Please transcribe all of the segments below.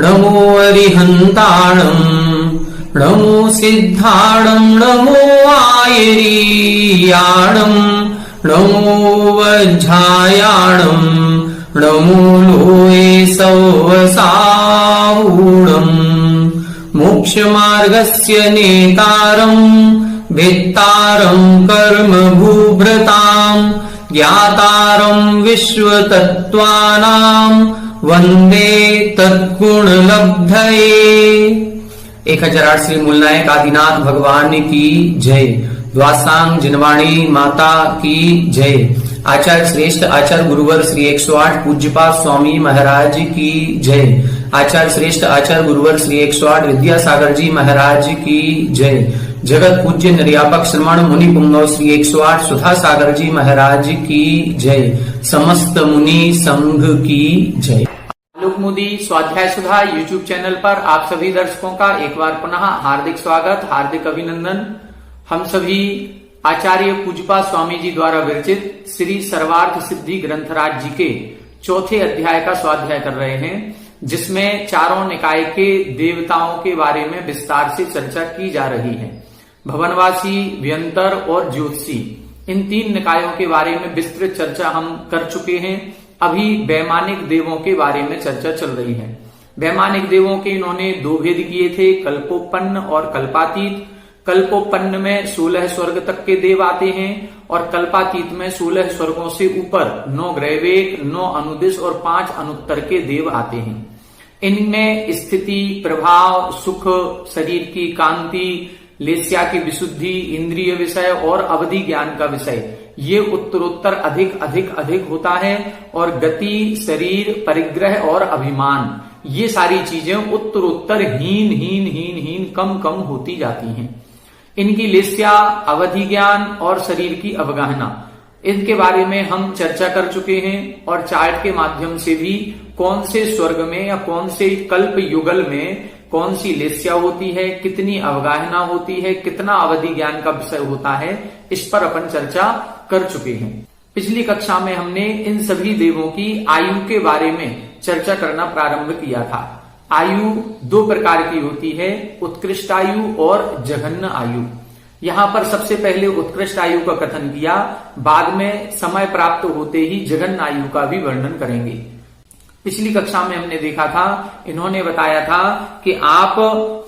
नमो अरिहन्ताणम् नमो सिद्धाणम् नमो आयरीयाणम् नमो वज्झायाणम् नमो लोये सौवसावूणम् मोक्षमार्गस्य नेतारम् भेत्तारम् कर्म भूभृताम् ज्ञातारम् विश्वतत्त्वानाम् वंदे तत्गुणलब्धये। 1008 श्री मूलनायक आदिनाथ भगवान की जय। द्वासांग जिनवाणी माता की जय। आचार्य श्रेष्ठ आचार्य गुरुवर श्री 108 पूज्यपाद स्वामी महाराज की जय। आचार्य श्रेष्ठ आचार्य गुरुवर श्री 108 विद्यासागर जी महाराज की जय। जगत पूज्य निर्यापक श्रमण मुनि पुंगव श्री 108 सुधा सागर जी महाराज की जय। समस्त मुनि संघ की जय। आलोक मोदी स्वाध्याय सुधा यूट्यूब चैनल पर आप सभी दर्शकों का एक बार पुनः हार्दिक स्वागत, हार्दिक अभिनंदन। हम सभी आचार्य पूज्यपाद स्वामी जी द्वारा विरचित श्री सर्वार्थ सिद्धि ग्रंथराज जी के चौथे अध्याय का स्वाध्याय कर रहे हैं, जिसमें चारों निकाय के देवताओं के बारे में विस्तार से चर्चा की जा रही है। भवनवासी, व्यंतर और ज्योतिषी, इन 3 निकायों के बारे में विस्तृत चर्चा हम कर चुके हैं। अभी वैमानिक देवों के बारे में चर्चा चल रही है। वैमानिक देवों के इन्होंने 2 भेद किए थे, कल्पोपन्न और कल्पातीत। कल्पोपन्न में 16 स्वर्ग तक के देव आते हैं और कल्पातीत में 16 स्वर्गों से ऊपर 9 ग्रैवेक, 9 अनुदिश और 5 अनुत्तर के देव आते हैं। इनमें स्थिति, प्रभाव, सुख, शरीर की कांति, लेस्या की विशुद्धि, इंद्रिय विषय और अवधि ज्ञान का विषय, ये उत्तरोत्तर अधिक अधिक अधिक होता है। और गति, शरीर, परिग्रह और अभिमान, ये सारी चीजें उत्तरोत्तर हीन हीन हीन हीन कम कम होती जाती हैं। इनकी लेस्या, अवधि ज्ञान और शरीर की अवगाहना, इनके बारे में हम चर्चा कर चुके हैं। और चार्ट के माध्यम से भी कौन से स्वर्ग में या कौन से कल्प युगल में कौन सी लेस्या होती है, कितनी अवगाहना होती है, कितना अवधि ज्ञान का विषय होता है, इस पर अपन चर्चा कर चुके हैं। पिछली कक्षा में हमने इन सभी देवों की आयु के बारे में चर्चा करना प्रारंभ किया था। आयु 2 प्रकार की होती है, उत्कृष्ट आयु और जघन्य आयु। यहां पर सबसे पहले उत्कृष्ट आयु का कथन किया, बाद में समय प्राप्त होते ही जघन्य आयु का भी वर्णन करेंगे। पिछली कक्षा में हमने देखा था, इन्होंने बताया था कि आप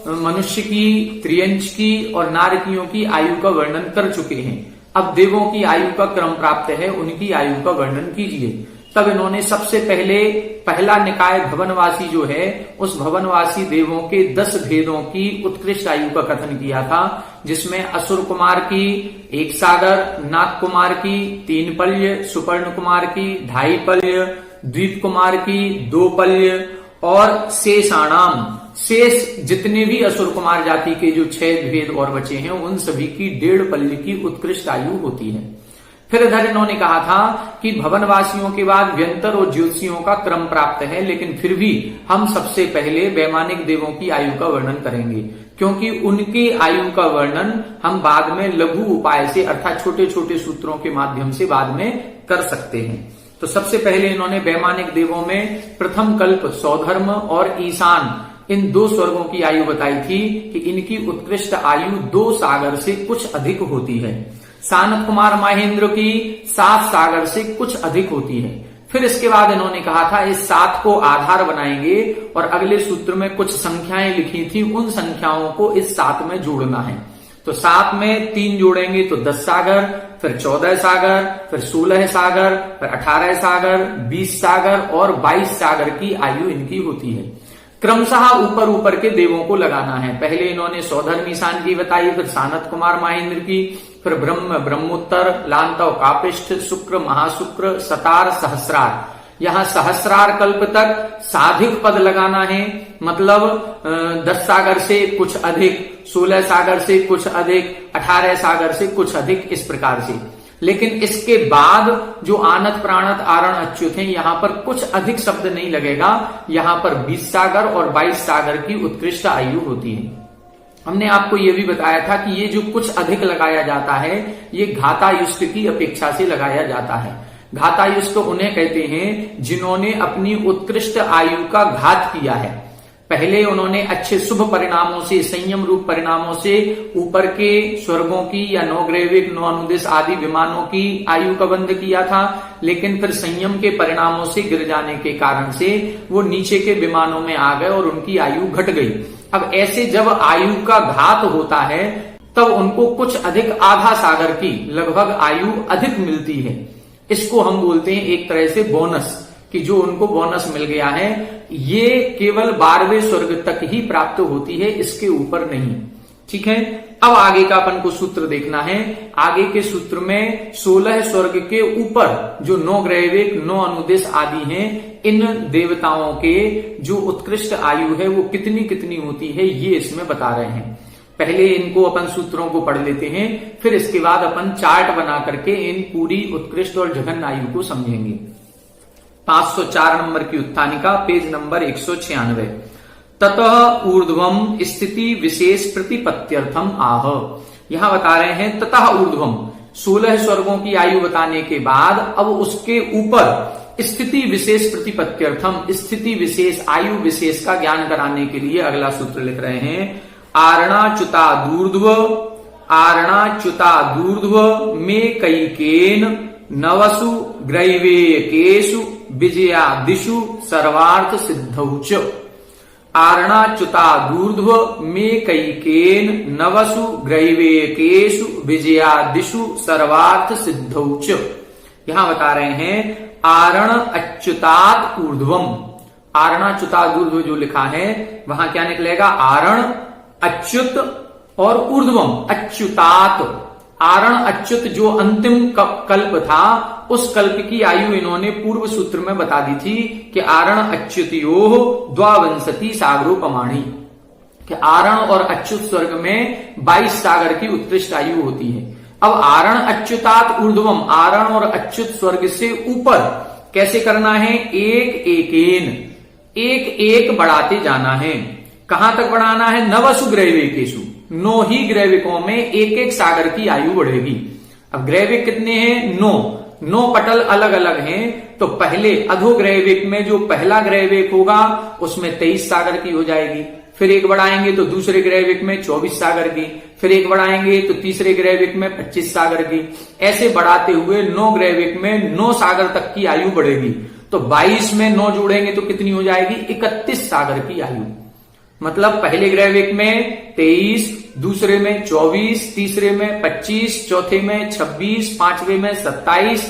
मनुष्य की, त्रियंच की और नारकियों की आयु का वर्णन कर चुके हैं। अब देवों की आयु का क्रम प्राप्त है, उनकी आयु का वर्णन कीजिए। तब इन्होंने सबसे पहले पहला निकाय भवनवासी जो है, उस भवनवासी देवों के 10 भेदों की उत्कृष्ट आयु का कथन किया था, जिसमें असुर कुमार की 1 सागर, नाग कुमार की 3 पल्य, सुपर्ण कुमार की 2.5 पल्य, द्वीप कुमार की 2 पल्य और शेषाणाम, शेष जितने भी असुर कुमार जाति के जो 6 भेद और बचे हैं, उन सभी की 1.5 पल्य की उत्कृष्ट आयु होती है। फिर इधर इन्होंने कहा था कि भवनवासियों के बाद व्यंतर और ज्योतिषियों का क्रम प्राप्त है, लेकिन फिर भी हम सबसे पहले वैमानिक देवों की आयु का वर्णन करेंगे, क्योंकि उनकी आयु का वर्णन हम बाद में लघु उपाय से अर्थात छोटे छोटे सूत्रों के माध्यम से बाद में कर सकते हैं। तो सबसे पहले इन्होंने वैमानिक देवों में प्रथम कल्प सौधर्म और ईशान, इन 2 स्वर्गों की आयु बताई थी कि इनकी उत्कृष्ट आयु 2 सागर से कुछ अधिक होती है। सानत कुमार महेंद्र की 7 सागर से कुछ अधिक होती है। फिर इसके बाद इन्होंने कहा था इस 7 को आधार बनाएंगे और अगले सूत्र में कुछ संख्याएं लिखी थी, उन संख्याओं को इस 7 में जोड़ना है। तो 7 में 3 जोड़ेंगे तो 10 सागर, फिर 14 सागर, फिर 16 सागर, फिर 18 सागर, 20 सागर और 22 सागर की आयु इनकी होती है। क्रमशः ऊपर ऊपर के देवों को लगाना है। पहले इन्होंने सौधर्म ईशान की बताई, फिर सानत कुमार महेंद्र की, फिर ब्रह्म, ब्रह्मोत्तर, लांतव, कापिष्ठ, शुक्र, महाशुक्र, सतार, सहस्रार। यहां सहस्रार कल्प तक साधिक पद लगाना है, मतलब 10 सागर से कुछ अधिक, 16 सागर से कुछ अधिक, 18 सागर से कुछ अधिक, इस प्रकार से। लेकिन इसके बाद जो आनत, प्राणत, आरण, अच्युत हैं, यहां पर कुछ अधिक शब्द नहीं लगेगा। यहां पर 20 सागर और 22 सागर की उत्कृष्ट आयु होती है। हमने आपको यह भी बताया था कि ये जो कुछ अधिक लगाया जाता है, ये घातायुष्ट की अपेक्षा से लगाया जाता है। घातायुष्ट उन्हें कहते हैं जिन्होंने अपनी उत्कृष्ट आयु का घात किया है। पहले उन्होंने अच्छे शुभ परिणामों से, संयम रूप परिणामों से ऊपर के स्वर्गों की या नौग्रैविक, नौ अनुदेश आदि विमानों की आयु का बंध किया था, लेकिन फिर संयम के परिणामों से गिर जाने के कारण से वो नीचे के विमानों में आ गए और उनकी आयु घट गई। अब ऐसे जब आयु का घात होता है तब उनको कुछ अधिक आधा सागर की लगभग आयु अधिक मिलती है। इसको हम बोलते हैं एक तरह से बोनस, कि जो उनको बोनस मिल गया है ये केवल 12वें स्वर्ग तक ही प्राप्त होती है, इसके ऊपर नहीं। ठीक है, अब आगे का अपन को सूत्र देखना है। आगे के सूत्र में 16 स्वर्ग के ऊपर जो 9 ग्रैविक, 9 अनुदेश आदि हैं, इन देवताओं के जो उत्कृष्ट आयु है वो कितनी कितनी होती है ये इसमें बता रहे हैं। पहले इनको अपन सूत्रों को पढ़ लेते हैं, फिर इसके बाद अपन चार्ट बना करके इन पूरी उत्कृष्ट और जघन्य आयु को समझेंगे। 504 नंबर की उत्थानिका, पेज नंबर 196। ततः ऊर्ध्वम स्थिति विशेष प्रतिपत्त्यर्थम आह। यहां बता रहे हैं ततः ऊर्ध्वम, 16 स्वर्गों की आयु बताने के बाद अब उसके ऊपर स्थिति विशेष प्रतिपत्त्यर्थम, स्थिति विशेष, आयु विशेष का ज्ञान कराने के लिए अगला सूत्र लिख रहे हैं। आरणाच्युतादूर्ध्व, आरणाच्युतादूर्ध्व में कैकेन नवसु ग्रैवेकेषु विजयादिषु सर्वार्थ सिद्धौच। आरणाच्युतादूर्ध्व में कैकेन नवसु ग्रैवेकेषु विजयादिषु सर्वार्थ सिद्धौच। यहां बता रहे हैं आरण अच्युतात् ऊर्ध्वम, आरणाच्युतादूर्ध्व जो लिखा है वहां क्या निकलेगा, आरण अच्युत और ऊर्ध्वम अच्युतात्। आरण अच्युत जो अंतिम कल्प था उस कल्प की आयु इन्होंने पूर्व सूत्र में बता दी थी कि आरण अच्युतयोः द्वाविंशति सागरोपमाणी, कि आरण और अच्युत स्वर्ग में 22 सागर की उत्कृष्ट आयु होती है। अब आरण अच्युतात् ऊर्ध्वम, आरण और अच्युत स्वर्ग से ऊपर कैसे करना है, एक एकेन, एक एक बढ़ाते जाना है। कहां तक बढ़ाना है, नवसु ग्रैविकेषु, 9 ही ग्रैविकों में एक एक सागर की आयु बढ़ेगी। अब ग्रैविक कितने हैं, 9 पटल अलग अलग हैं, तो पहले अधोग्रैविक में जो पहला ग्रैविक होगा उसमें 23 सागर की हो जाएगी, फिर एक बढ़ाएंगे तो दूसरे ग्रैविक में 24 सागर की, फिर एक बढ़ाएंगे तो तीसरे ग्रैविक में 25 सागर की, ऐसे बढ़ाते हुए 9 ग्रैविक में 9 सागर तक की आयु बढ़ेगी। तो 22 में 9 जोड़ेंगे तो कितनी हो जाएगी, 31 सागर की आयु। मतलब पहले ग्रैविक में 23, दूसरे में 24, तीसरे में 25, चौथे में 26, पांचवें में 27,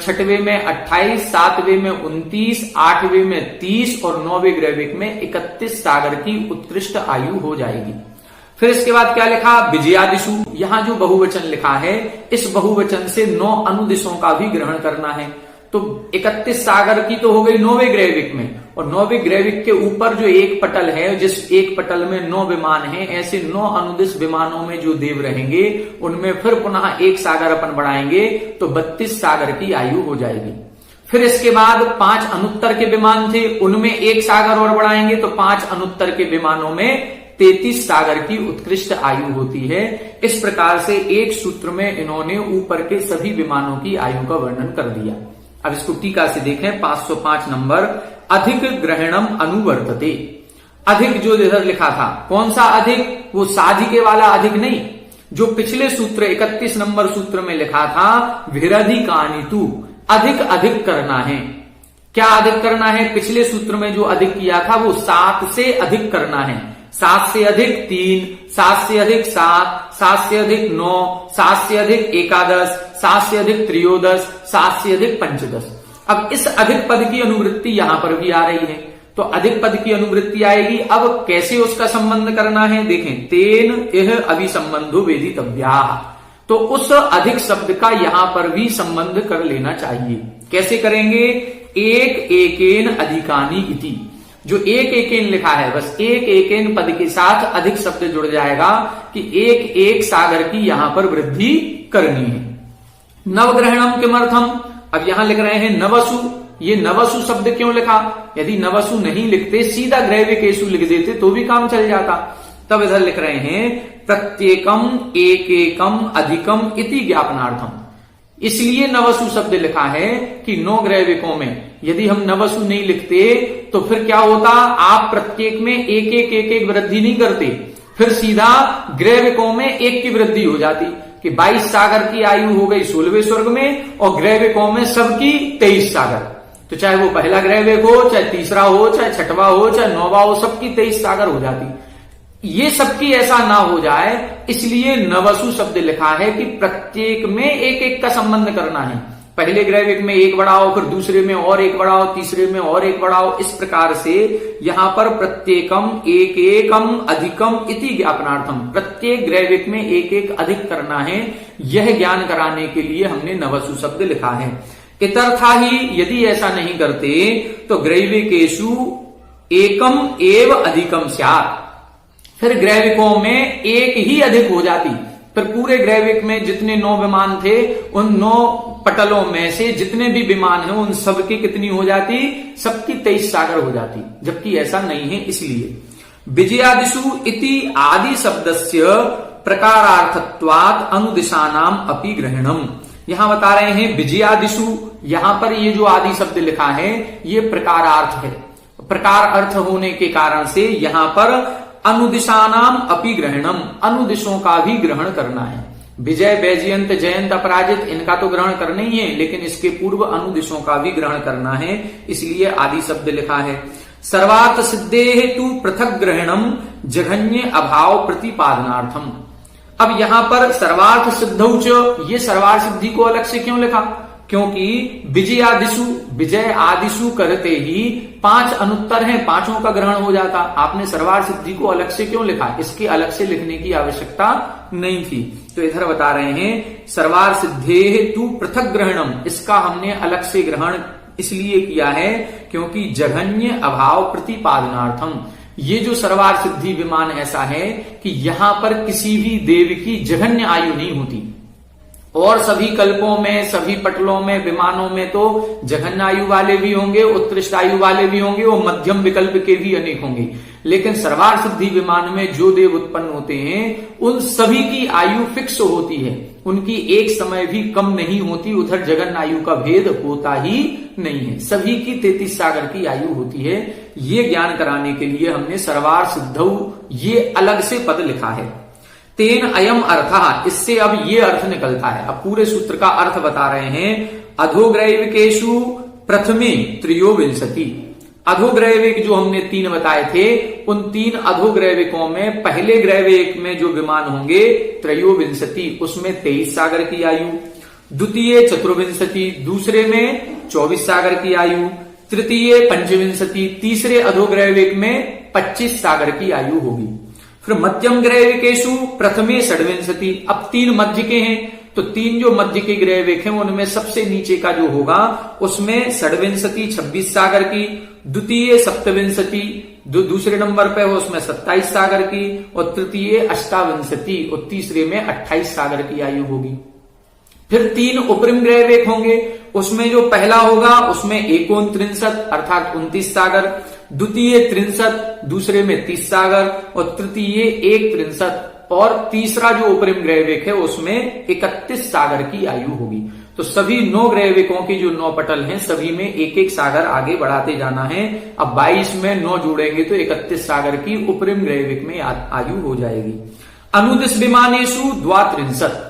छठवें में 28, सातवें में 29, आठवें में 30 और 9वें ग्रैविक में 31 सागर की उत्कृष्ट आयु हो जाएगी। फिर इसके बाद क्या लिखा, विजयादिषु। यहां जो बहुवचन लिखा है इस बहुवचन से 9 अनुदिशों का भी ग्रहण करना है। तो 31 सागर की तो हो गई 9वें ग्रैविक में, और 9वें ग्रैविक के ऊपर जो एक पटल है, जिस एक पटल में 9 विमान हैं, ऐसे 9 अनुदिश विमानों में जो देव रहेंगे उनमें फिर पुनः एक सागर अपन बढ़ाएंगे तो 32 सागर की आयु हो जाएगी। फिर इसके बाद 5 अनुत्तर के विमान थे, उनमें एक सागर और बढ़ाएंगे तो 5 अनुत्तर के विमानों में 33 सागर की उत्कृष्ट आयु होती है। इस प्रकार से एक सूत्र में इन्होंने ऊपर के सभी विमानों की आयु का वर्णन कर दिया। अब इसको टीका से देखें, 505 नंबर, अधिक ग्रहणम अनुवर्तते। अधिक जो इधर लिखा था, कौन सा अधिक, वो साधिके वाला अधिक नहीं, जो पिछले सूत्र 31 नंबर सूत्र में लिखा था विरधिकानितु, अधिक अधिक करना है। क्या अधिक करना है, पिछले सूत्र में जो अधिक किया था वो 7 से अधिक करना है। 7 से अधिक 3, 7 से अधिक 7, 7 से अधिक 9, 7 से अधिक 11, 7 से अधिक 13, 7 से अधिक 15। अब इस अधिक पद की अनुवृत्ति यहां पर भी आ रही है, तो अधिक पद की अनुवृत्ति आएगी। अब कैसे उसका संबंध करना है, देखें, तेन यह अभिसंबंधो वेदितव्या, तो उस अधिक शब्द का यहां पर भी संबंध कर लेना चाहिए। कैसे करेंगे, एक एकेन अधिकानी इति, जो एक एकेन लिखा है बस एक एकेन पद के साथ अधिक शब्द जुड़ जाएगा कि एक एक सागर की यहां पर वृद्धि करनी है। नवग्रहणम किमर्थम, अब यहां लिख रहे हैं नवसु, ये नवसु शब्द क्यों लिखा, यदि नवसु नहीं लिखते सीधा ग्रैविकेषु लिख देते तो भी काम चल जाता। तब इधर लिख रहे हैं प्रत्येकम एक एकम अधिकम इति ज्ञापनार्थम, इसलिए नवसु शब्द लिखा है कि 9 ग्रैविकों में यदि हम नवसु नहीं लिखते तो फिर क्या होता, आप प्रत्येक में एक वृद्धि नहीं करते, फिर सीधा ग्रैविकों में एक की वृद्धि हो जाती कि 22 सागर की आयु हो गई 16वें स्वर्ग में और ग्रैविकों में सबकी 23 सागर। तो चाहे वो पहला ग्रैविक हो, चाहे तीसरा हो, चाहे छठवा हो, चाहे नौवा हो, सबकी 23 सागर हो जाती। ये सबकी ऐसा ना हो जाए, इसलिए नवसु शब्द लिखा है कि प्रत्येक में एक एक का संबंध करना है। पहले ग्रैविक में एक बढ़ाओ, फिर दूसरे में और एक बढ़ाओ, तीसरे में और एक बढ़ाओ, इस प्रकार से यहां पर प्रत्येकम एक एकम अधिकम इति ज्ञापनार्थम, प्रत्येक ग्रैविक में एक एक अधिक करना है, यह ज्ञान कराने के लिए हमने नवसु शब्द लिखा है। इतर्था ही यदि ऐसा नहीं करते तो ग्रैविकेषु एकम एव अधिकम स्यात्, फिर ग्रैविकों में एक ही अधिक हो जाती। फिर पूरे ग्रैविक में जितने 9 विमान थे, उन 9 पटलों में से जितने भी विमान हैं उन सबकी कितनी हो जाती, सबकी 23 सागर हो जाती, जबकि ऐसा नहीं है। इसलिए विजयादिषु इति आदि शब्दस्य प्रकारार्थत्वात् अनुदिशानाम अपि ग्रहणम, यहां बता रहे हैं विजयादिषु, यहां पर ये जो आदि शब्द लिखा है ये प्रकारार्थ है, प्रकार अर्थ होने के कारण से यहां पर अनुदिशानाम अपि ग्रहणम, अनुदिशों का भी ग्रहण करना है। विजय, वैजयंत, जयंत, अपराजित इनका तो ग्रहण करना ही है, लेकिन इसके पूर्व अनुदिशों का भी ग्रहण करना है, इसलिए आदि शब्द लिखा है। सर्वार्थ सिद्धे हेतु पृथक ग्रहणम जघन्य अभाव प्रतिपादनार्थम, अब यहां पर सर्वार्थ सिद्धौच, ये सर्वार्थ सिद्धि को अलग से क्यों लिखा, क्योंकि विजयादिशु, विजय आदिशु करते ही 5 अनुत्तर हैं, 5 का ग्रहण हो जाता। आपने सर्वार्थ सिद्धि को अलग से क्यों लिखा, इसके अलग से लिखने की आवश्यकता नहीं थी। तो इधर बता रहे हैं सर्वार्थ सिद्धे हेतु पृथक ग्रहणम, इसका हमने अलग से ग्रहण इसलिए किया है क्योंकि जघन्य अभाव प्रतिपादनार्थम, ये जो सर्वार्थ सिद्धि विमान ऐसा है कि यहां पर किसी भी देव की जघन्य आयु नहीं होती, और सभी कल्पों में, सभी पटलों में, विमानों में तो जघन्य आयु वाले भी होंगे, उत्कृष्ट आयु वाले भी होंगे और मध्यम विकल्प के भी अनेक होंगे, लेकिन सर्वार्थ सिद्धि विमान में जो देव उत्पन्न होते हैं उन सभी की आयु फिक्स होती है, उनकी एक समय भी कम नहीं होती, उधर जघन्य आयु का भेद होता ही नहीं है, सभी की 33 सागर की आयु होती है। ये ज्ञान कराने के लिए हमने सर्वार्थ सिद्धौ ये अलग से पद लिखा है। तेन अयम अर्थ, इससे अब ये अर्थ निकलता है, अब पूरे सूत्र का अर्थ बता रहे हैं। अधोग्रैविकेषु प्रथमे त्रयोविंशति, अधोग्रैविक जो हमने 3 बताए थे, उन 3 अधोग्रैविकों में पहले ग्रैविक में जो विमान होंगे त्रयोविंशति, उसमें 23 सागर की आयु, द्वितीय चतुर्विंशति, दूसरे में 24 सागर की आयु, तृतीय पंचविंशति, तीसरे अधोग्रैविक में 25 सागर की आयु होगी। फिर मध्यम ग्रैविकेषु प्रथमे षड्विंशति, अब 3 मध्य के हैं, तो 3 जो मध्य के ग्रैविक हैं उनमें सबसे नीचे का जो होगा उसमें षड्विंशति 26 सागर की, द्वितीय सप्तविंशति जो दूसरे नंबर पे हो उसमें 27 सागर की, और तृतीय अष्टाविंशति और तीसरे में 28 सागर की आयु होगी। फिर 3 उपरिम ग्रैविक होंगे, उसमें जो पहला होगा उसमें 39 अर्थात 29 सागर, द्वितीय 63, दूसरे में 30 सागर, और तृतीय 1 और तीसरा जो उपरिम ग्रैविक है उसमें 31 सागर की आयु होगी। तो सभी 9 ग्रैविकों की जो 9 पटल हैं सभी में 1 सागर आगे बढ़ाते जाना है। अब 22 में 9 जोड़ेंगे तो 31 सागर की उपरिम ग्रैविक में आयु हो जाएगी। अनुदिश विमानेषु द्वात्रिंशत्,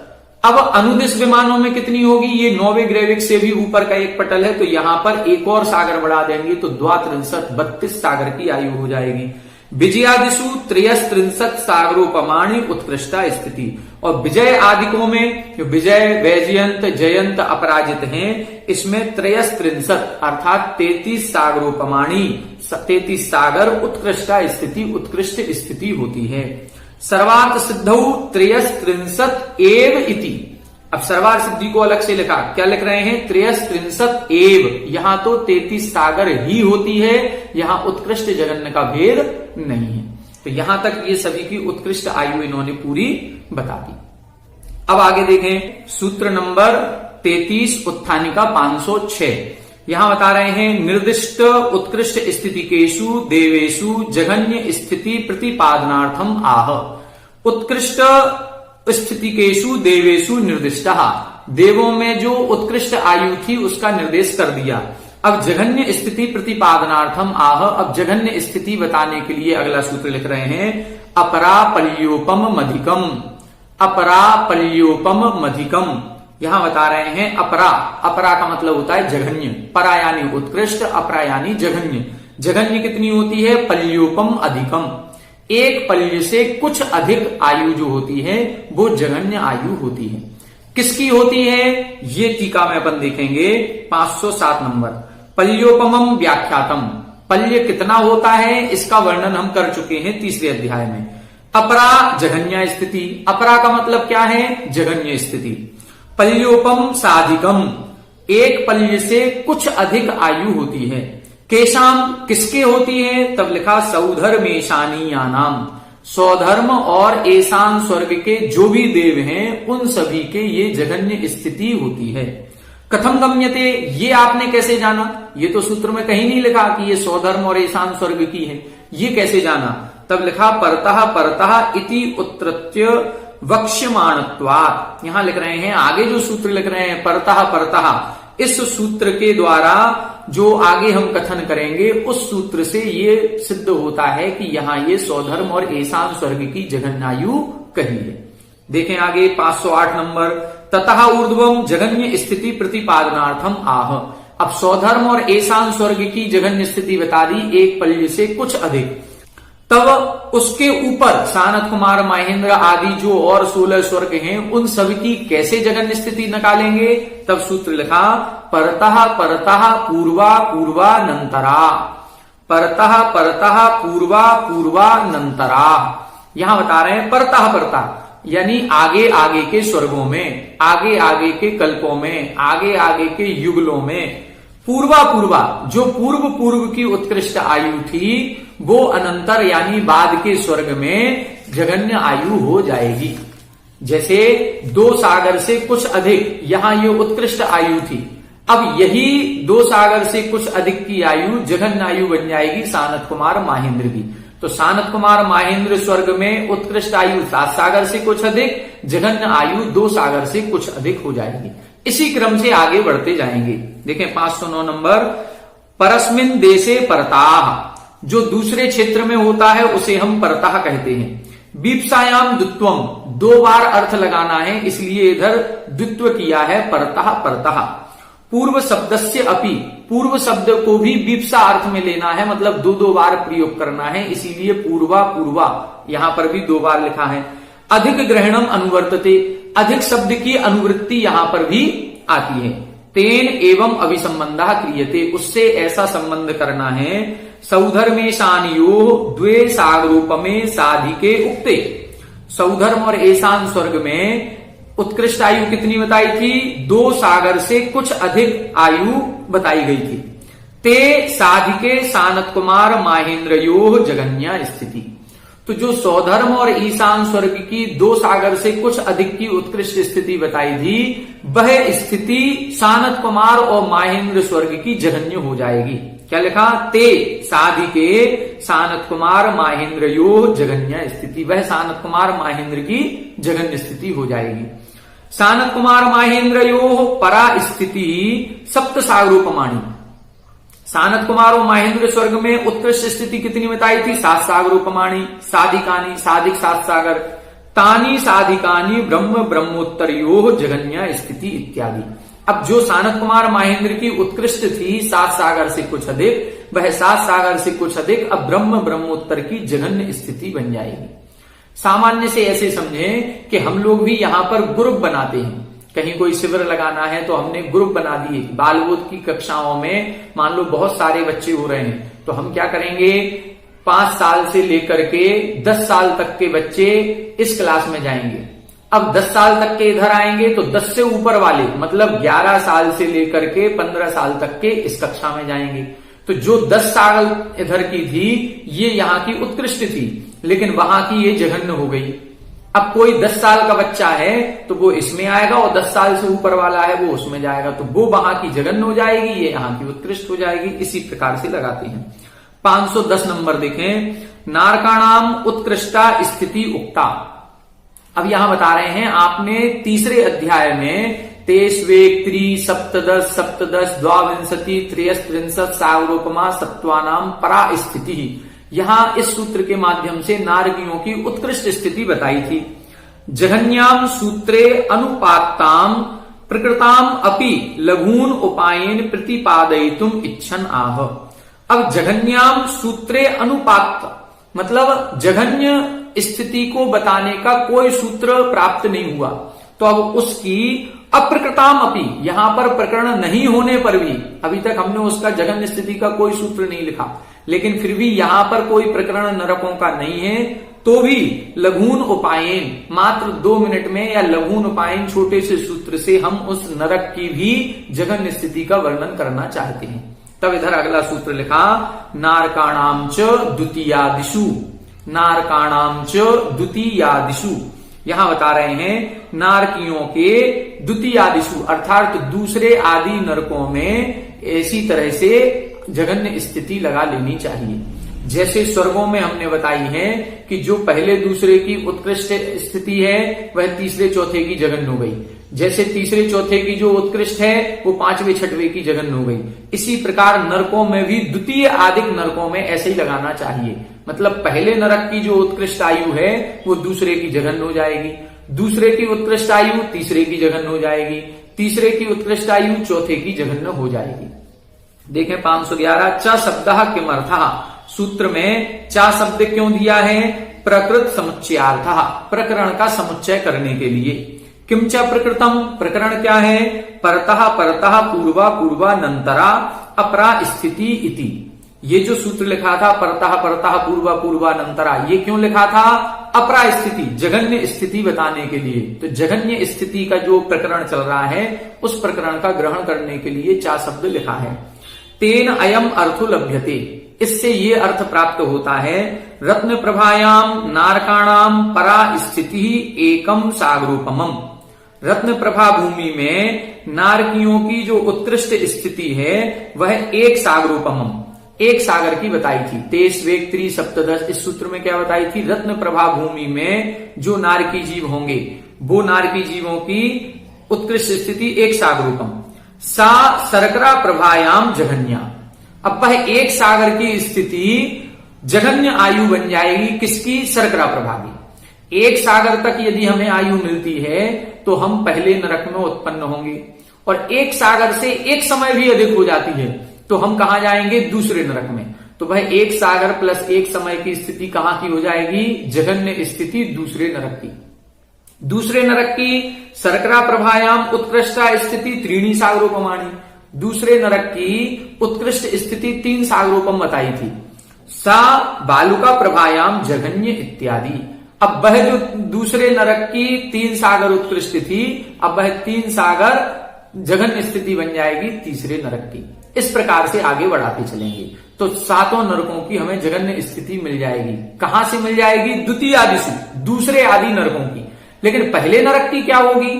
अब अनुदिश विमानों में कितनी होगी, ये 9वें ग्रैविक से भी ऊपर का एक पटल है तो यहां पर 1 और सागर बढ़ा देंगे तो द्वात्रिंशत् 32 सागर की आयु हो जाएगी। विजयादिषु त्रयस्त्रिंशत् सागरोपमाणी उत्कृष्टा स्थिति, और विजय आदिकों में जो विजय, वैजयंत, जयंत, अपराजित हैं इसमें त्रयस्त्रिंशत् अर्थात 33 सागरोपमाणी 33 सागर उत्कृष्टा स्थिति, उत्कृष्ट स्थिति होती है। सर्वार्थ सिद्धौ त्रयस्त्रिंशत् एव इति, अब सर्वार्थ सिद्धि को अलग से लिखा, क्या लिख रहे हैं, त्रयस्त्रिंशत् एव, यहां तो 33 सागर ही होती है, यहां उत्कृष्ट जघन्य का भेद नहीं है। तो यहां तक ये सभी की उत्कृष्ट आयु इन्होंने पूरी बता दी। अब आगे देखें सूत्र नंबर 33 उत्थानिका 506, यहां बता रहे हैं निर्दिष्ट उत्कृष्ट स्थितिकेषु देवेषु जघन्य स्थिति प्रतिपादनार्थम आह, उत्कृष्ट स्थितिकेषु देवेषु निर्दिष्ट, देवों में जो उत्कृष्ट आयु थी उसका निर्देश कर दिया। अब जघन्य स्थिति प्रतिपादनार्थम आह, अब जघन्य स्थिति बताने के लिए अगला सूत्र लिख रहे हैं, अपरापल्योपम मधिकम, अपरापल्योपम मधिकम। यहां बता रहे हैं अपरा, अपरा का मतलब होता है जघन्य, परा यानी उत्कृष्ट, अपरा यानी जघन्य। जघन्य कितनी होती है? पल्योपम अधिकम, एक पल्य से कुछ अधिक आयु जो होती है वो जघन्य आयु होती है। किसकी होती है? ये टीका में अपन देखेंगे 507 नंबर। पल्योपमम व्याख्यातम, पल्य कितना होता है इसका वर्णन हम कर चुके हैं तीसरे अध्याय में। अपरा जघन्य स्थिति, अपरा का मतलब क्या है? जघन्य स्थिति। पल्योपम साधिकम, एक पल्य से कुछ अधिक आयु होती है। केशाम, किसके होती है? तब लिखा सौधर्मेशानीयानाम, स्वधर्म और ईशान स्वर्ग के जो भी देव हैं उन सभी के ये जघन्य स्थिति होती है। कथम गम्यते, ये आपने कैसे जाना? ये तो सूत्र में कहीं नहीं लिखा कि ये स्वधर्म और ईशान स्वर्ग की है, ये कैसे जाना? तब लिखा परतः परतः इति उत्तृत्य वक्ष्यमाणत्वात्। यहां लिख रहे हैं, आगे जो सूत्र लिख रहे हैं परतः परतः, इस सूत्र के द्वारा जो आगे हम कथन करेंगे उस सूत्र से ये सिद्ध होता है कि यहां ये स्वधर्म और ईशान स्वर्ग की जघन्यायु कही है। देखें आगे 508 नंबर। ततः ऊर्ध्वम जघन्य स्थिति प्रतिपादनार्थम आह, अब स्वधर्म और ईशान स्वर्ग की जघन्य स्थिति बता दी, एक पल्य से कुछ अधिक। तब उसके ऊपर सानत कुमार महेंद्र आदि जो और 16 स्वर्ग हैं उन सभी की कैसे जघन्य स्थिति निकालेंगे? तब सूत्र लिखा परतः परतः पूर्वा पूर्वानंतरा, परतः परतः पूर्वा पूर्वानंतरा। यहां बता रहे हैं परतः परतः यानी आगे आगे के स्वर्गों में, आगे आगे के कल्पों में, आगे आगे के युगलों में। पूर्वा पूर्वा, जो पूर्व पूर्व की उत्कृष्ट आयु थी वो अनंतर यानी बाद के स्वर्ग में जघन्य आयु हो जाएगी। जैसे 2 सागर से कुछ अधिक, यहां ये उत्कृष्ट आयु थी, अब यही 2 सागर से कुछ अधिक की आयु जघन्य आयु बन जाएगी सानत कुमार महेंद्र की। तो सानत कुमार महेंद्र स्वर्ग में उत्कृष्ट आयु 7 सागर से कुछ अधिक, जघन्य आयु 2 सागर से कुछ अधिक हो जाएगी। इसी क्रम से आगे बढ़ते जाएंगे। देखें 509 नंबर। परस्मिन देशे परताह, जो दूसरे क्षेत्र में होता है उसे हम परतः कहते हैं। बीप्सायाम द्वित्वम, 2 बार अर्थ लगाना है इसलिए इधर द्वित्व किया है परतः परतः। पूर्व शब्दस्य अपि, पूर्व शब्द को भी बीप्सा अर्थ में लेना है, मतलब 2 बार प्रयोग करना है, इसीलिए पूर्वा पूर्वा यहां पर भी 2 बार लिखा है। अधिक ग्रहणम अनुवर्तते, अधिक शब्द की अनुवृत्ति यहां पर भी आती है। तेन एवं अभिसंबंधा क्रियते, उससे ऐसा संबंध करना है। सौधर्मेशानियो द्वे सागरूपमे साधिके उक्ते, सौधर्म और ईशान स्वर्ग में उत्कृष्ट आयु कितनी बताई थी? 2 सागर से कुछ अधिक आयु बताई गई थी। ते साधिके सानत कुमार महेंद्रयो जघन्या स्थिति, तो जो सौधर्म और ईशान स्वर्ग की 2 सागर से कुछ अधिक की उत्कृष्ट स्थिति बताई थी, वह स्थिति सानत कुमार और महेंद्र स्वर्ग की जघन्य हो जाएगी। क्या लिखा? ते साधिके सानत कुमार महेंद्रयो जघन्य स्थिति, वह सानत कुमार महेंद्र की जघन्य स्थिति हो जाएगी। सानत कुमार महेंद्रयो परा स्थिति सप्त सागरोपमाणी, सानत कुमार और महेंद्र स्वर्ग में उत्कृष्ट स्थिति कितनी बताई थी? 7 सागरोपमाणी। साधिकानी, साधिक 7 सागर। तानी साधिकानी ब्रह्म ब्रह्मोत्तरयो जघन्या स्थिति इत्यादि। अब जो सानत कुमार महेंद्र की उत्कृष्ट थी 7 सागर से कुछ अधिक, वह 7 सागर से कुछ अधिक अब ब्रह्म ब्रह्मोत्तर की जघन्य स्थिति बन जाएगी। सामान्य से ऐसे समझें कि हम लोग भी यहां पर ग्रुप बनाते हैं, कहीं कोई शिविर लगाना है तो हमने ग्रुप बना दिए। बालबोध की कक्षाओं में मान लो बहुत सारे बच्चे हो रहे हैं, तो हम क्या करेंगे, 5 साल से लेकर के 10 साल तक के बच्चे इस क्लास में जाएंगे। अब 10 साल तक के इधर आएंगे तो 10 से ऊपर वाले मतलब 11 साल से लेकर के 15 साल तक के इस कक्षा में जाएंगे। तो जो 10 साल इधर की थी ये यहाँ की उत्कृष्ट थी, लेकिन वहां की ये जघन्य हो गई। अब कोई 10 साल का बच्चा है तो वो इसमें आएगा और 10 साल से ऊपर वाला है वो उसमें जाएगा, तो वो वहां की जघन्य हो जाएगी, ये यहाँ की उत्कृष्ट हो जाएगी। इसी प्रकार से लगाते हैं। 510 नंबर देखें। नारकाणाम उत्कृष्टा स्थिति उक्ता। अब यहां बता रहे हैं आपने तीसरे अध्याय में तेष्वेक त्रि सप्तदश सप्तदश द्वाविंशति त्रयस्त्रिंशत् सागरोपमा सत्वानाम परा स्थिति। यहां इस सूत्र के माध्यम से नारकियों की उत्कृष्ट स्थिति बताई थी। जघन्याम सूत्रे अनुपाताम प्रकृताम अपि लघून उपायेन प्रतिपादयितुम इच्छन आह। अब जघन्याम सूत्रे अनुपात मतलब जघन्य स्थिति को बताने का कोई सूत्र प्राप्त नहीं हुआ, तो अब उसकी अप्रकृताम अपि, यहां पर प्रकरण नहीं होने पर भी, अभी तक हमने उसका जघन्य स्थिति का कोई सूत्र नहीं लिखा, लेकिन फिर भी यहां पर कोई प्रकरण नरकों का नहीं है, तो भी लघून उपायन मात्र 2 मिनट में या लघून उपायन छोटे से सूत्र से हम उस नरक की भी जघन्य स्थिति का वर्णन करना चाहते हैं। तब इधर अगला सूत्र लिखा, नारकाणाम च द्वितीयादिषु, नारकाणाम च द्वितीयादिषु। यहां बता रहे हैं नारकियों के द्वितीयादिषु अर्थात दूसरे आदि नरकों में ऐसी तरह से जघन्य स्थिति लगा लेनी चाहिए। जैसे स्वर्गों में हमने बताई है कि जो पहले दूसरे की उत्कृष्ट स्थिति है वह तीसरे चौथे की जघन्य हो गई, जैसे तीसरे चौथे की जो उत्कृष्ट है वो 5वें 6वें की जघन्य हो गई। इसी प्रकार नरकों में भी द्वितीय आदिक नरकों में ऐसे ही लगाना चाहिए, मतलब पहले नरक की जो उत्कृष्ट आयु है वो दूसरे की जघन्य हो जाएगी, दूसरे की उत्कृष्ट आयु तीसरे की जघन्य हो जाएगी, तीसरे की उत्कृष्ट आयु चौथे की जघन्य हो जाएगी। देखें 511 च शब्दः किमर्थः, सूत्र में चा शब्द क्यों दिया है? प्रकृत समुच्चयार्थः, प्रकरण का समुच्चय करने के लिए। किम च प्रकृतम, प्रकरण क्या है? परतः परतः पूर्वा पूर्वानंतरा अपरा स्थिति इति। ये जो सूत्र लिखा था परतः परतः पूर्वा पूर्वानंतरा, ये क्यों लिखा था? अपरा स्थिति, जघन्य स्थिति बताने के लिए। तो जघन्य स्थिति का जो प्रकरण चल रहा है उस प्रकरण का ग्रहण करने के लिए चा शब्द लिखा है। तेन अयम अर्थो लभ्यते, इससे ये अर्थ प्राप्त होता है, रत्न प्रभायाम नारकाणाम परा स्थिति एकम सागरोपमम। रत्न प्रभा भूमि में नारकियों की जो उत्कृष्ट स्थिति है वह एक सागरोपमम, एक सागर की बताई थी। तेज वेग त्रि सप्तदश, इस सूत्र में क्या बताई थी? रत्न प्रभा भूमि में जो नारकी जीव होंगे वो नारकी जीवों की उत्कृष्ट स्थिति एक सागरोपम। सा सर्करा प्रभायाम जघन्या, अब वह एक सागर की स्थिति जघन्य आयु बन जाएगी किसकी? सर्करा प्रभा की। एक सागर तक यदि हमें आयु मिलती है तो हम पहले नरक में उत्पन्न होंगे, और एक सागर से एक समय भी अधिक हो जाती है तो हम कहां जाएंगे? दूसरे नरक में। तो वह एक सागर प्लस एक समय की स्थिति कहां की हो जाएगी? जघन्य स्थिति दूसरे नरक की। दूसरे नरक की सर्करा प्रभायाम उत्कृष्टा स्थिति त्रीणी सागरोपमाणी, दूसरे नरक की उत्कृष्ट स्थिति 3 सागरोपम बताई थी। सा बालुका प्रभायाम जघन्य इत्यादि, अब वह जो दूसरे नरक की 3 सागर उत्कृष्ट थी, अब वह 3 सागर जघन्य स्थिति बन जाएगी तीसरे नरक की। इस प्रकार से आगे बढ़ाते चलेंगे तो 7 नरकों की हमें जघन्य स्थिति मिल जाएगी। कहां से मिल जाएगी? द्वितीय आदिशु, दूसरे आदि नरकों की। लेकिन पहले नरक की क्या होगी?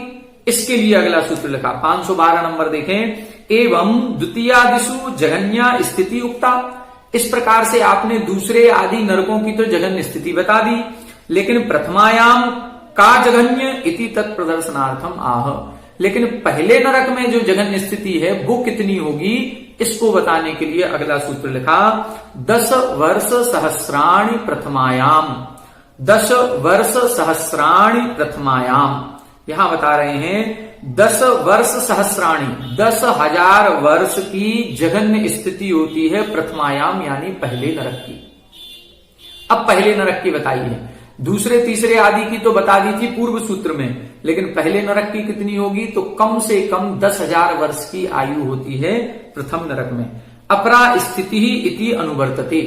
इसके लिए अगला सूत्र लिखा 512 नंबर देखें, एवं द्वितीयादिशु जघन्या स्थिति उक्ता। इस प्रकार से आपने दूसरे आदि नरकों की तो जघन्य स्थिति बता दी, लेकिन प्रथमायाम का जघन्य इति तत्प्रदर्शनार्थम आह, लेकिन पहले नरक में जो जघन्य स्थिति है वो कितनी होगी इसको बताने के लिए अगला सूत्र लिखा, 10 वर्ष सहस्राणि प्रथमायाम, 10 वर्ष सहस्राणि प्रथमायाम। यहां बता रहे हैं 10 वर्ष सहस्राणी, 10,000 वर्ष की जघन्य स्थिति होती है प्रथमायाम यानी पहले नरक की। अब पहले नरक की बताई है, दूसरे तीसरे आदि की तो बता दी थी पूर्व सूत्र में, लेकिन पहले नरक की कितनी होगी? तो कम से कम 10,000 वर्ष की आयु होती है प्रथम नरक में। अपरा स्थिति ही इति अनुवर्तते,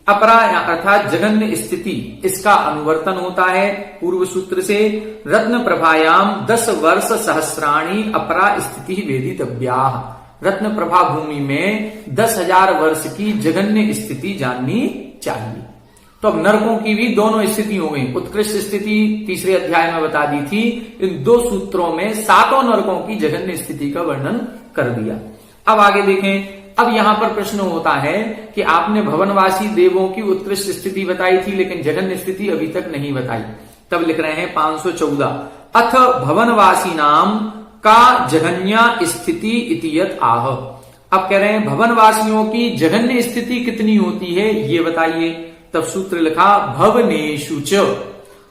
अपरा अर्थात जघन्य स्थिति, इसका अनुवर्तन होता है पूर्व सूत्र से। रत्न प्रभायाम 10 वर्ष सहस्राणी अपरा स्थिति वेदितव्या, रत्न प्रभा भूमि में 10,000 वर्ष की जघन्य स्थिति जाननी चाहिए। तो अब नरकों की भी दोनों स्थिति हो गई। उत्कृष्ट स्थिति तीसरे अध्याय में बता दी थी, इन 2 सूत्रों में 7 नरकों की जघन्य स्थिति का वर्णन कर दिया। अब आगे देखें, अब यहां पर प्रश्न होता है कि आपने भवनवासी देवों की उत्कृष्ट स्थिति बताई थी लेकिन जघन्य स्थिति अभी तक नहीं बताई। तब लिख रहे हैं 514, अथ भवनवासी नाम का जघन्य स्थिति इतियत आह। अब कह रहे हैं भवनवासियों की जघन्य स्थिति कितनी होती है ये बताइए। तब सूत्र लिखा भवनेषु च,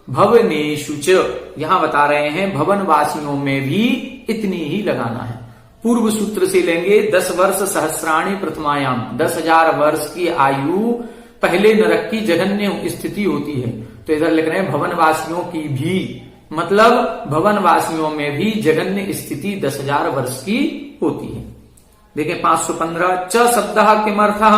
भवनेषु च। यहां बता रहे हैं भवनवासियों में भी इतनी ही लगाना है। पूर्व सूत्र से लेंगे 10 वर्ष सहस्राणी प्रथमायाम, 10,000 वर्ष की आयु पहले नरक की जघन्य स्थिति होती है। तो इधर लिख रहे हैं भवनवासियों की भी, मतलब भवनवासियों में भी जघन्य स्थिति 10,000 वर्ष की होती है। देखें 515 च शब्द किमर्थः,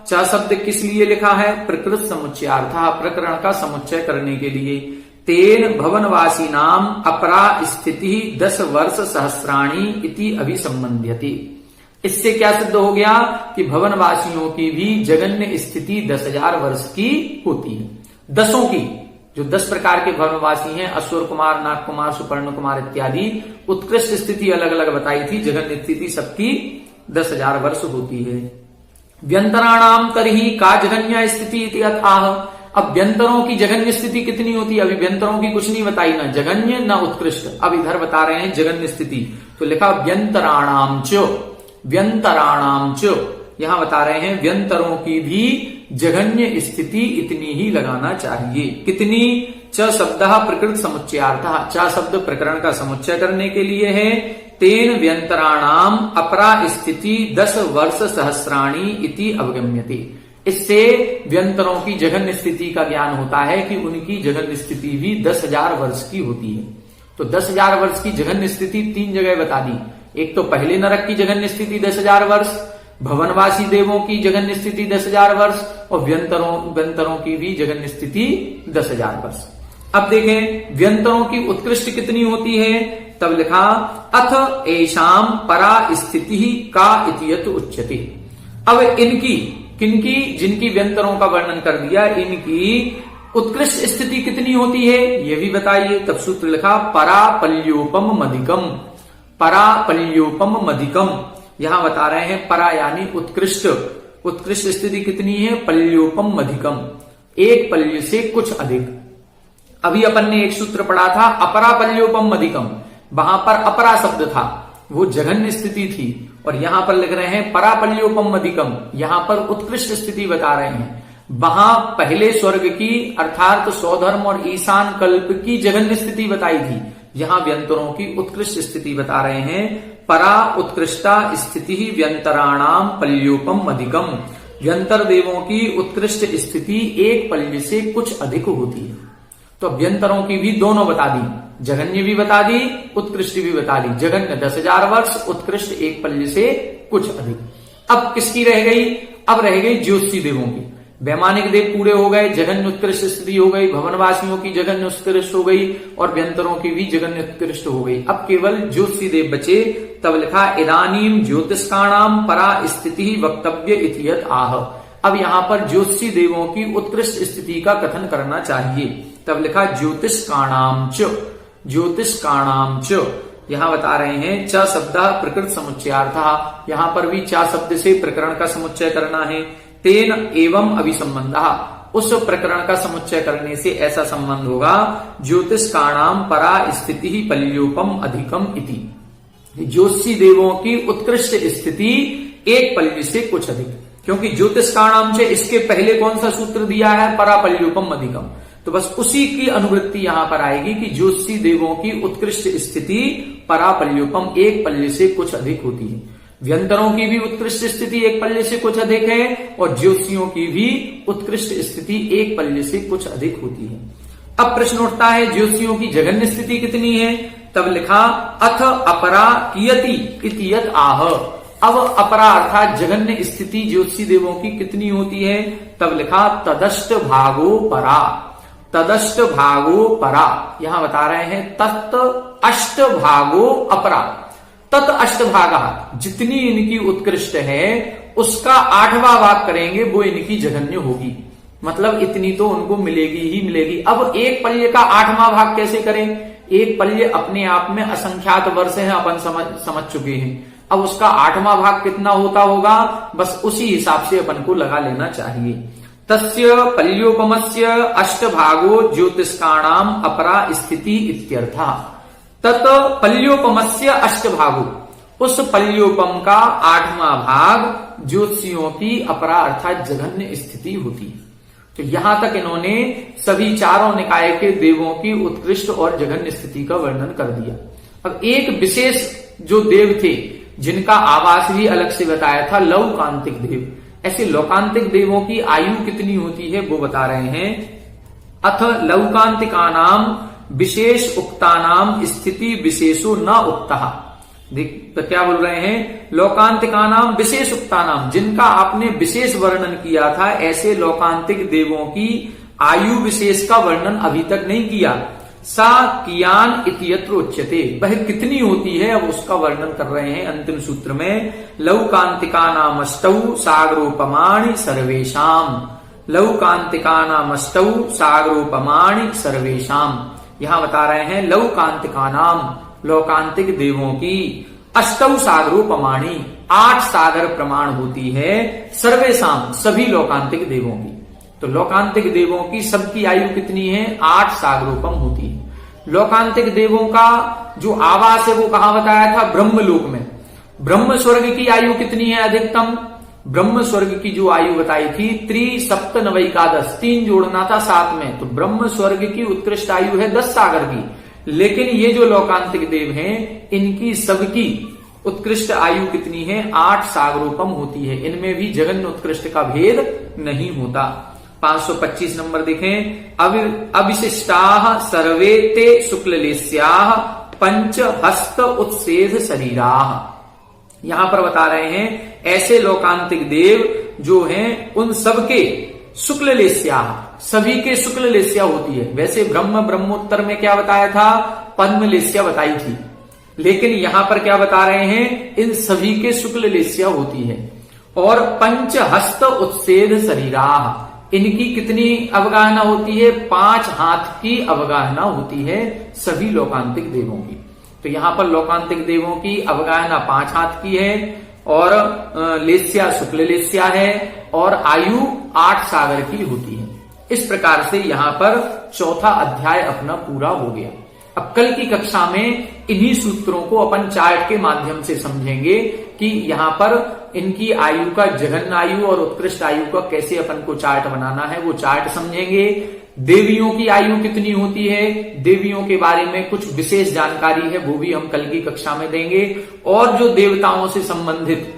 च शब्द किस लिए लिखा है? प्रकृत समुच्चयार्थ, प्रकरण का समुच्चय करने के लिए। तेन भवनवासी नाम अपरा स्थिति 10 वर्ष सहस्राणी इति अभिसंबध्यते। इससे क्या सिद्ध हो गया कि भवनवासियों की भी जघन्य स्थिति 10,000 वर्ष की होती है। 10 की, जो 10 प्रकार के भवनवासी हैं, अश्वर कुमार, नाग कुमार, सुपर्ण कुमार इत्यादि, उत्कृष्ट स्थिति अलग अलग बताई थी, जघन्य स्थिति सबकी 10,000 वर्ष होती है। व्यंतराणाम तरही का जघन्य स्थिति इतियत आह। अब व्यंतरों की जघन्य स्थिति कितनी होती है? अभी व्यंतरों की कुछ नहीं बताई, ना जघन्य ना उत्कृष्ट। अब इधर बता रहे हैं जघन्य स्थिति, तो लिखा व्यंतराणाम च, व्यंतराणाम च। यहां बता रहे हैं व्यंतरों की भी जघन्य स्थिति इतनी ही लगाना चाहिए। कितनी? च शब्द प्रकृत समुच्चयार्थ, च शब्द प्रकरण का समुच्चय करने के लिए है। तेन व्यंतराणाम अपरा स्थिति 10 वर्ष सहस्राणी इति अवगम्यते। इससे व्यंतरों की जघन्य स्थिति का ज्ञान होता है कि उनकी जघन्य स्थिति भी 10,000 वर्ष की होती है। तो 10,000 वर्ष की जघन्य स्थिति 3 जगह बता दी। एक तो पहले नरक की जघन्य स्थिति 10,000 वर्ष, भवनवासी देवों की जघन्य स्थिति 10,000 वर्ष, और व्यंतरों की भी जघन्य स्थिति 10,000 वर्ष। अब देखें व्यंतरों की उत्कृष्ट कितनी होती है? तब लिखा अथ एषाम परा स्थिति का इतियत उच्यते। अब इनकी, किनकी? जिनकी व्यंतरों का वर्णन कर दिया, इनकी उत्कृष्ट स्थिति कितनी होती है ये भी बताइए। तब सूत्र लिखा परापल्योपम मधिकम, परापल्योपम मधिकम। यहां बता रहे हैं परा यानी उत्कृष्ट, उत्कृष्ट स्थिति कितनी है? पल्योपम मधिकम, एक पल्य से कुछ अधिक। अभी अपन ने एक सूत्र पढ़ा था अपरा पल्योपम मधिकम, वहां पर अपरा शब्द था, वो जघन्य स्थिति थी, और यहां पर लिख रहे हैं परापल्योपम मधिकम, यहां पर उत्कृष्ट स्थिति बता रहे हैं। वहां पहले स्वर्ग की अर्थात स्वधर्म और ईशान कल्प की जघन्य स्थिति बताई थी, यहां व्यंतरों की उत्कृष्ट स्थिति बता रहे हैं। परा उत्कृष्टा स्थिति व्यंतराणाम पल्योपम मधिकम, व्यंतर देवों की उत्कृष्ट स्थिति एक पल्य से कुछ अधिक होती है। तो व्यंतरों की भी दोनों बता दी, जघन्य भी बता दी, उत्कृष्ट भी बता दी। जघन्य 10,000 वर्ष, उत्कृष्ट एक पल्य से कुछ अधिक। अब किसकी रह गई? अब रह गई ज्योतिषी देवों की। वैमानिक देव पूरे हो गए, जघन्य उत्कृष्ट स्थिति हो गई, भवनवासियों की जघन्य उत्कृष्ट हो गई, और व्यंतरों की भी जघन्य उत्कृष्ट हो गई। अब केवल ज्योतिषी देव बचे। तब लिखा इदानीम ज्योतिष्काणाम परा स्थिति वक्तव्य इतियत आह। अब यहां पर ज्योतिषी देवों की उत्कृष्ट स्थिति का कथन करना चाहिए। तब लिखा ज्योतिष्काणाम च, ज्योतिष्काणाम च। यहां बता रहे हैं च शब्द प्रकृत समुच्चयार्थ, यहां पर भी च शब्द से प्रकरण का समुच्चय करना है। तेन एवं अभिसंबंध, उस प्रकरण का समुच्चय करने से ऐसा संबंध होगा ज्योतिष्काणाम परा स्थिति पल्योपम अधिकम इति। ज्योतिषी देवों की उत्कृष्ट स्थिति एक पल्य से कुछ अधिक, क्योंकि ज्योतिष्काणाम से इसके पहले कौन सा सूत्र दिया है? परापल्योपम अधिकम। तो बस उसी की अनुवृत्ति यहां पर आएगी कि ज्योतिषी देवों की उत्कृष्ट स्थिति परापल्योपम, एक पल्य से कुछ अधिक होती है। व्यंतरों की भी उत्कृष्ट स्थिति एक पल्य से कुछ अधिक है, और ज्योतिषियों की भी उत्कृष्ट स्थिति एक पल्य से कुछ अधिक होती है। अब प्रश्न उठता है ज्योतिषियों की जघन्य स्थिति कितनी है? तब लिखा अथ अपरा कियति इतियत आह। अब अपरा अर्थात जघन्य स्थिति ज्योतिषी देवों की कितनी होती है? तब लिखा तदष्ट भागो परा, तदष्ट भागो परा। यहां बता रहे हैं तत् अष्ट भागो अपरा, तत् अष्ट भागा, जितनी इनकी उत्कृष्ट है उसका 8वां भाग करेंगे वो इनकी जघन्य होगी, मतलब इतनी तो उनको मिलेगी ही मिलेगी। अब एक पल्य का 8वां भाग कैसे करें? एक पल्य अपने आप में असंख्यात वर्ष है, अपन समझ चुके हैं। अब उसका 8वां भाग कितना होता होगा, बस उसी हिसाब से अपन को लगा लेना चाहिए। तस्य पल्योपमस्य अष्टभागो ज्योतिष्काणाम अपरा स्थिति इत्यर्थः। तत पल्योपमस्य अष्टभागो, उस पल्योपम का 8वां भाग ज्योतिषियों की अपरा अर्थात जघन्य स्थिति होती है। तो यहां तक इन्होंने सभी चारों निकाय के देवों की उत्कृष्ट और जघन्य स्थिति का वर्णन कर दिया। अब एक विशेष जो देव थे जिनका आवास भी अलग से बताया था, लौकांतिक देव। ऐसे लौकांतिक देवों की आयु कितनी होती है वो बता रहे हैं। अथ लौकांतिकानाम विशेष उक्तानाम स्थिति विशेषो न उक्तः। देख तो क्या बोल रहे हैं, लौकांतिकानाम विशेष उक्तानाम, जिनका आपने विशेष वर्णन किया था, ऐसे लौकांतिक देवों की आयु विशेष का वर्णन अभी तक नहीं किया। सा कियान इत्यत्र उच्यते, वह कितनी होती है अब उसका वर्णन कर रहे हैं अंतिम सूत्र में। लौकांतिकानामष्टौ सागरोपमाणि सर्वेशाम, लौकांतिकानामष्टौ सागरोपमाणि सर्वेशाम। यहां बता रहे हैं लौकांतिकानाम, लौकांतिक देवों की, अष्टौ सागरोपमाणि, 8 सागर प्रमाण होती है, सर्वेशाम, सभी लौकांतिक देवों की। तो लौकांतिक देवों की सबकी आयु कितनी है, 8 सागरोपम होती है। लौकांतिक देवों का जो आवास है वो कहां बताया था, ब्रह्मलोक में। ब्रह्म स्वर्ग की आयु कितनी है अधिकतम, ब्रह्म स्वर्ग की जो आयु बताई थी, 3 3 जोड़ना था 7 में, तो ब्रह्म स्वर्ग की उत्कृष्ट आयु है 10 सागर की। लेकिन ये जो लौकांतिक देव हैं, इनकी सबकी उत्कृष्ट आयु कितनी है, 8 सागरोपम होती है। इनमें भी जघन्य उत्कृष्ट का भेद नहीं होता। 525 नंबर देखें। अविशिष्टाः सर्वे ते शुक्ललेस्याः पंच हस्त उत्सेध शरीराः। यहां पर बता रहे हैं ऐसे लौकांतिक देव जो हैं उन सबके शुक्ललेस्या, सभी के शुक्ललेस्या होती है। वैसे ब्रह्मोत्तर में क्या बताया था, पद्मलेस्या बताई थी, लेकिन यहां पर क्या बता रहे हैं, इन सभी के शुक्ललेस्या होती है। और पंच हस्त उत्सेध शरीराः, इनकी कितनी अवगाहना होती है, 5 हाथ की अवगाहना होती है सभी लौकांतिक देवों की। तो यहां पर लौकांतिक देवों की अवगाहना 5 हाथ की है, और लेस्या शुक्ल लेस्या है, और आयु 8 सागर की होती है। इस प्रकार से यहां पर चौथा अध्याय अपना पूरा हो गया। अब कल की कक्षा में इन्हीं सूत्रों को अपन चार्ट के माध्यम से समझेंगे कि यहां पर इनकी आयु का, जघन्य आयु और उत्कृष्ट आयु का कैसे अपन को चार्ट बनाना है वो चार्ट समझेंगे। देवियों की आयु कितनी होती है, देवियों के बारे में कुछ विशेष जानकारी है वो भी हम कल की कक्षा में देंगे। और जो देवताओं से संबंधित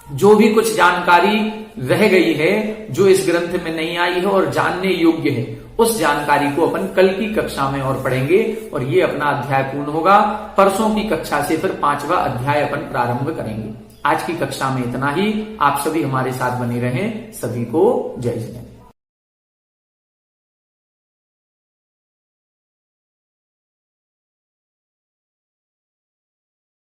जो भी कुछ जानकारी रह गई है, जो इस ग्रंथ में नहीं आई है और जानने योग्य है, उस जानकारी को अपन कल की कक्षा में और पढ़ेंगे, और ये अपना अध्याय पूर्ण होगा। परसों की कक्षा से फिर 5वां अध्याय अपन प्रारंभ करेंगे। आज की कक्षा में इतना ही। आप सभी हमारे साथ बने रहें। सभी को जय जय।